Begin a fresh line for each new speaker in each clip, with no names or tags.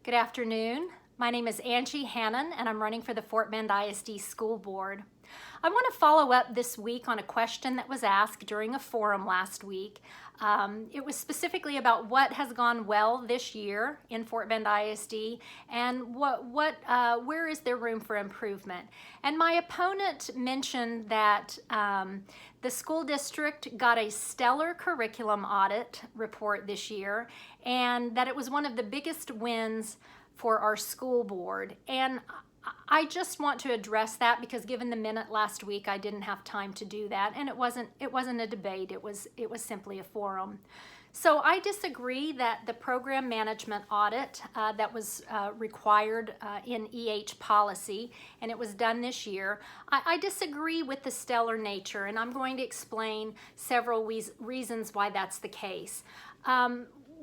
Good afternoon. My name is Angie Hanan and I'm running for the Fort Bend ISD School Board. I want to follow up this week on a question that was asked during a forum last week. It was specifically about what has gone well this year in Fort Bend ISD and where is there room for improvement. And my opponent mentioned that the school district got a stellar curriculum audit report this year and that it was one of the biggest wins for our school board. And I just want to address that because given the minute last week, I didn't have time to do that, and it wasn't a debate. It was simply a forum. So I disagree that the program management audit that was required in EH policy, and it was done this year, I disagree with the stellar nature, and I'm going to explain several reasons why that's the case.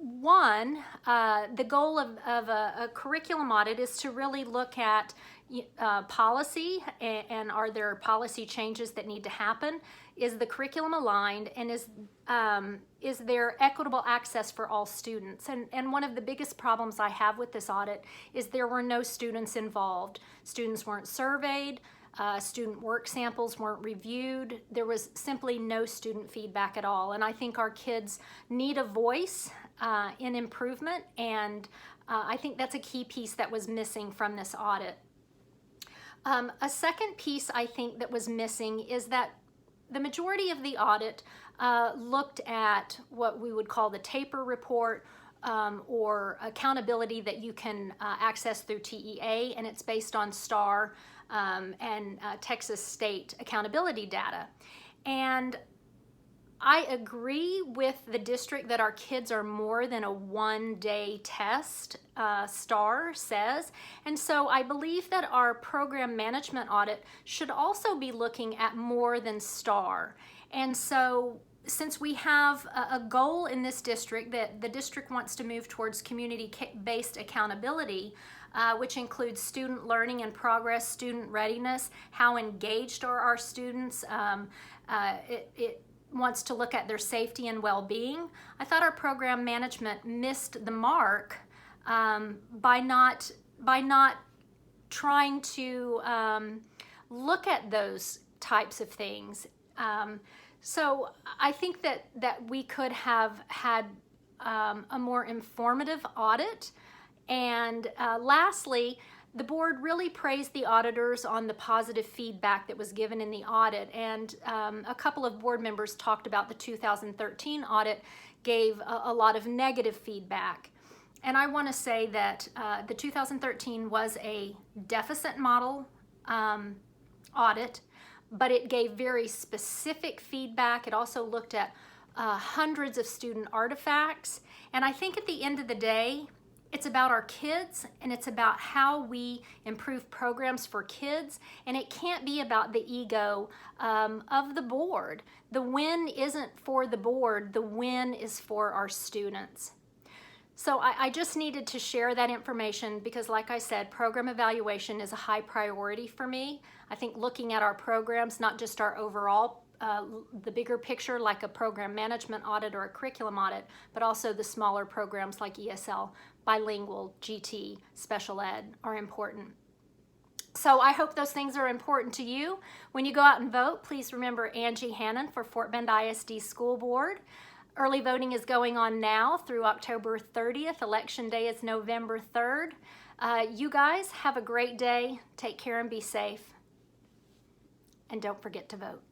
One, the goal of a curriculum audit is to really look at policy and are there policy changes that need to happen? Is the curriculum aligned, and is there equitable access for all students? And one of the biggest problems I have with this audit is there were no students involved. Students weren't surveyed. Student work samples weren't reviewed. There was simply no student feedback at all. And I think our kids need a voice in improvement, and I think that's a key piece that was missing from this audit. A second piece I think that was missing is that the majority of the audit looked at what we would call the TAPER report, or accountability that you can access through TEA, and it's based on STAR and Texas state accountability data. And I agree with the district that our kids are more than a one-day test, STAR says, and so I believe that our program management audit should also be looking at more than STAR. And so since we have a goal in this district that the district wants to move towards community-based accountability, which includes student learning and progress, student readiness, how engaged are our students, it wants to look at their safety and well-being. I thought our program management missed the mark by not trying to look at those types of things. So I think that we could have had a more informative audit. And lastly, the board really praised the auditors on the positive feedback that was given in the audit, and a couple of board members talked about the 2013 audit gave a lot of negative feedback. And I want to say that the 2013 was a deficit model audit, but it gave very specific feedback. It also looked at hundreds of student artifacts, and I think at the end of the day, it's about our kids, and it's about how we improve programs for kids, and it can't be about the ego of the board. The win isn't for the board, the win is for our students. So I just needed to share that information because, like I said, program evaluation is a high priority for me. I think looking at our programs, not just our overall the bigger picture like a program management audit or a curriculum audit, but also the smaller programs like ESL, bilingual, GT, special ed are important. So I hope those things are important to you. When you go out and vote, please remember Angie Hanan for Fort Bend ISD School Board. Early voting is going on now through October 30th. Election day is November 3rd. You guys have a great day. Take care and be safe. And don't forget to vote.